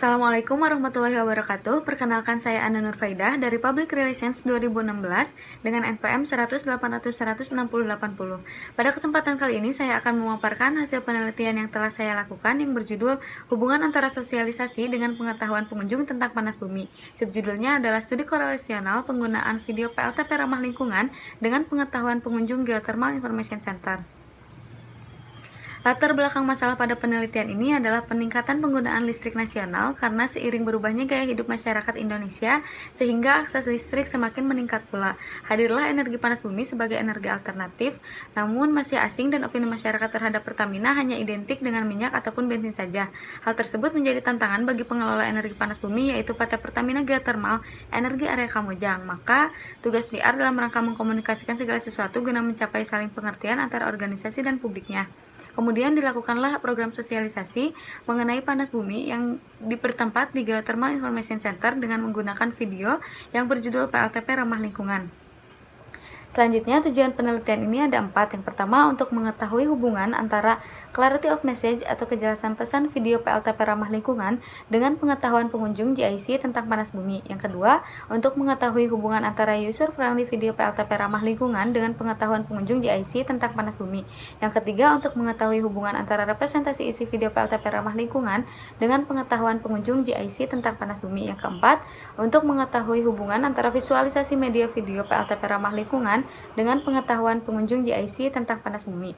Assalamualaikum warahmatullahi wabarakatuh. Perkenalkan saya Ana Nurfaidah dari Public Relations 2016 dengan NPM 10080016080. Pada kesempatan kali ini saya akan memaparkan hasil penelitian yang telah saya lakukan yang berjudul Hubungan Antara Sosialisasi dengan Pengetahuan Pengunjung Tentang Panas Bumi. Subjudulnya adalah Studi Korelasional Penggunaan Video PLTP Ramah Lingkungan dengan Pengetahuan Pengunjung Geothermal Information Center. Latar belakang masalah pada penelitian ini adalah peningkatan penggunaan listrik nasional karena seiring berubahnya gaya hidup masyarakat Indonesia sehingga akses listrik semakin meningkat pula. Hadirlah energi panas bumi sebagai energi alternatif, namun masih asing dan opini masyarakat terhadap Pertamina hanya identik dengan minyak ataupun bensin saja. Hal tersebut menjadi tantangan bagi pengelola energi panas bumi yaitu PT Pertamina Geothermal Energi Area Kamojang. Maka, tugas PR dalam rangka mengkomunikasikan segala sesuatu guna mencapai saling pengertian antara organisasi dan publiknya. Kemudian dilakukanlah program sosialisasi mengenai panas bumi yang dipertempat di Geothermal Information Center dengan menggunakan video yang berjudul PLTP Ramah Lingkungan. Selanjutnya, tujuan penelitian ini ada 4. Yang pertama, untuk mengetahui hubungan antara clarity of message atau kejelasan pesan video PLTP ramah lingkungan dengan pengetahuan pengunjung GIC tentang panas bumi. Yang kedua, untuk mengetahui hubungan antara user-friendly video PLTP ramah lingkungan dengan pengetahuan pengunjung GIC tentang panas bumi. Yang ketiga, untuk mengetahui hubungan antara representasi isi video PLTP ramah lingkungan dengan pengetahuan pengunjung GIC tentang panas bumi. Yang keempat, untuk mengetahui hubungan antara visualisasi media video PLTP ramah lingkungan dengan pengetahuan pengunjung GIC tentang panas bumi.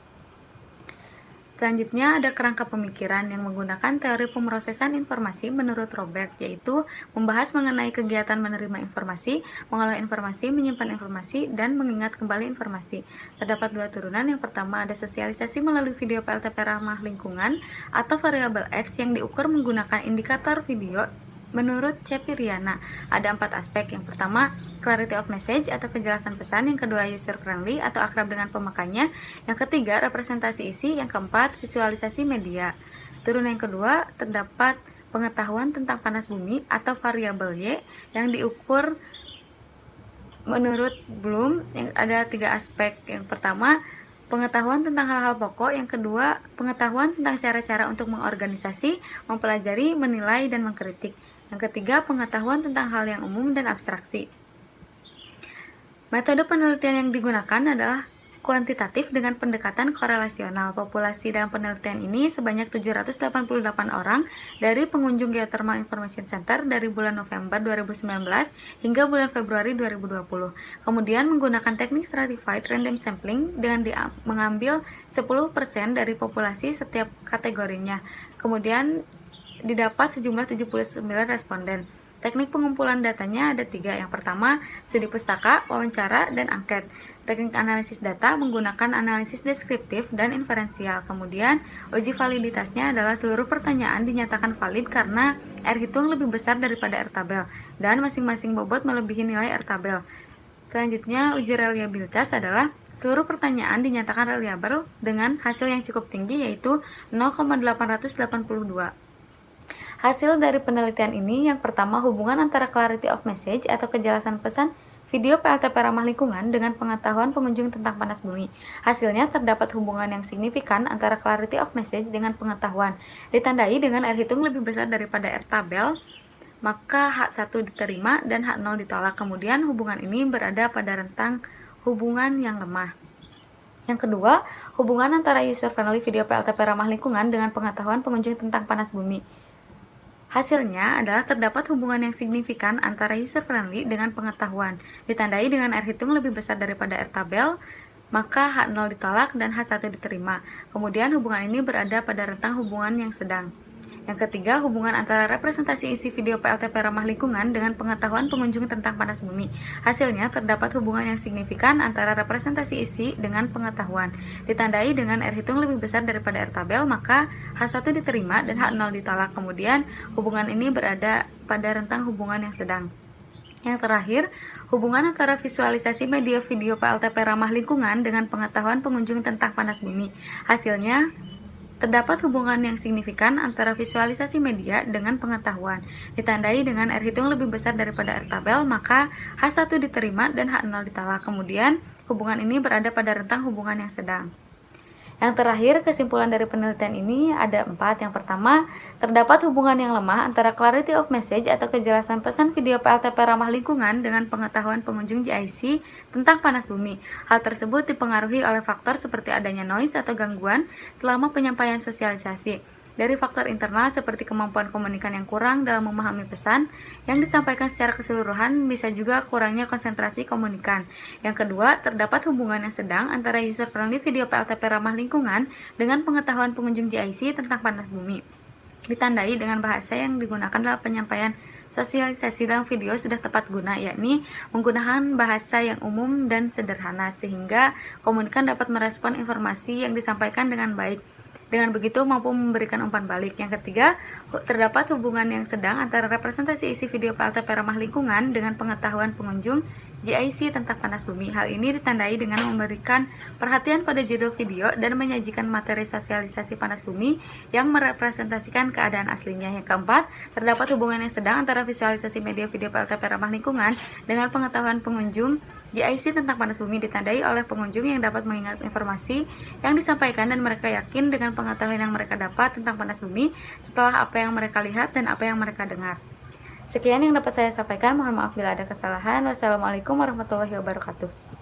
Selanjutnya ada kerangka pemikiran yang menggunakan teori pemrosesan informasi menurut Robert, yaitu membahas mengenai kegiatan menerima informasi, mengolah informasi, menyimpan informasi, dan mengingat kembali informasi. Terdapat 2 turunan. Yang pertama ada sosialisasi melalui video PLTP ramah lingkungan atau variabel X yang diukur menggunakan indikator video. Menurut Cepiriana, ada 4 aspek. Yang pertama, clarity of message atau kejelasan pesan. Yang kedua, user friendly atau akrab dengan pemakainya. Yang ketiga, representasi isi. Yang keempat, visualisasi media. Turunan yang kedua, terdapat pengetahuan tentang panas bumi atau variabel Y yang diukur menurut Bloom. Yang ada 3 aspek. Yang pertama, pengetahuan tentang hal-hal pokok. Yang kedua, pengetahuan tentang cara-cara untuk mengorganisasi, mempelajari, menilai, dan mengkritik. Yang ketiga, pengetahuan tentang hal yang umum dan abstraksi. Metode penelitian yang digunakan adalah kuantitatif dengan pendekatan korelasional. Populasi dalam penelitian ini sebanyak 788 orang dari pengunjung Geothermal Information Center dari bulan November 2019 hingga bulan Februari 2020. Kemudian menggunakan teknik stratified random sampling dengan mengambil 10% dari populasi setiap kategorinya. Kemudian didapat sejumlah 79 responden. Teknik pengumpulan datanya ada 3. Yang pertama, studi pustaka, wawancara, dan angket. Teknik analisis data menggunakan analisis deskriptif dan inferensial. Kemudian, uji validitasnya adalah seluruh pertanyaan dinyatakan valid karena R hitung lebih besar daripada R tabel, dan masing-masing bobot melebihi nilai R tabel. Selanjutnya, uji reliabilitas adalah seluruh pertanyaan dinyatakan reliable dengan hasil yang cukup tinggi yaitu 0,882. Hasil dari penelitian ini yang pertama, hubungan antara clarity of message atau kejelasan pesan video PLTP ramah lingkungan dengan pengetahuan pengunjung tentang panas bumi. Hasilnya terdapat hubungan yang signifikan antara clarity of message dengan pengetahuan. Ditandai dengan R hitung lebih besar daripada R tabel, maka H1 diterima dan H0 ditolak. Kemudian hubungan ini berada pada rentang hubungan yang lemah. Yang kedua, hubungan antara user-friendly video PLTP ramah lingkungan dengan pengetahuan pengunjung tentang panas bumi. Hasilnya adalah terdapat hubungan yang signifikan antara user-friendly dengan pengetahuan. Ditandai dengan R hitung lebih besar daripada R tabel, maka H0 ditolak dan H1 diterima. Kemudian hubungan ini berada pada rentang hubungan yang sedang. Yang ketiga, hubungan antara representasi isi video PLTP ramah lingkungan dengan pengetahuan pengunjung tentang panas bumi. Hasilnya terdapat hubungan yang signifikan antara representasi isi dengan pengetahuan. Ditandai dengan R hitung lebih besar daripada R tabel, maka H1 diterima dan H0 ditolak. Kemudian hubungan ini berada pada rentang hubungan yang sedang. Yang terakhir, hubungan antara visualisasi media video PLTP ramah lingkungan dengan pengetahuan pengunjung tentang panas bumi. Hasilnya terdapat hubungan yang signifikan antara visualisasi media dengan pengetahuan. Ditandai dengan R hitung lebih besar daripada R tabel, maka H1 diterima dan H0 ditolak. Kemudian, hubungan ini berada pada rentang hubungan yang sedang. Yang terakhir, kesimpulan dari penelitian ini ada 4. Yang pertama, terdapat hubungan yang lemah antara clarity of message atau kejelasan pesan video PLTP ramah lingkungan dengan pengetahuan pengunjung GIC tentang panas bumi. Hal tersebut dipengaruhi oleh faktor seperti adanya noise atau gangguan selama penyampaian sosialisasi. Dari faktor internal seperti kemampuan komunikan yang kurang dalam memahami pesan yang disampaikan secara keseluruhan, bisa juga kurangnya konsentrasi komunikan. Yang kedua, terdapat hubungan yang sedang antara user-friendly video PLTP ramah lingkungan dengan pengetahuan pengunjung GIC tentang panas bumi. Ditandai dengan bahasa yang digunakan dalam penyampaian sosialisasi dalam video sudah tepat guna, yakni menggunakan bahasa yang umum dan sederhana, sehingga komunikan dapat merespon informasi yang disampaikan dengan baik. Dengan begitu mampu memberikan umpan balik. Yang ketiga, terdapat hubungan yang sedang antara representasi isi video PLTP ramah lingkungan dengan pengetahuan pengunjung GIC tentang panas bumi. Hal ini ditandai dengan memberikan perhatian pada judul video dan menyajikan materi sosialisasi panas bumi yang merepresentasikan keadaan aslinya. Yang keempat, terdapat hubungan yang sedang antara visualisasi media video PLTP ramah lingkungan dengan pengetahuan pengunjung GIC tentang panas bumi, ditandai oleh pengunjung yang dapat mengingat informasi yang disampaikan dan mereka yakin dengan pengetahuan yang mereka dapat tentang panas bumi setelah apa yang mereka lihat dan apa yang mereka dengar. Sekian yang dapat saya sampaikan, mohon maaf bila ada kesalahan. Wassalamualaikum warahmatullahi wabarakatuh.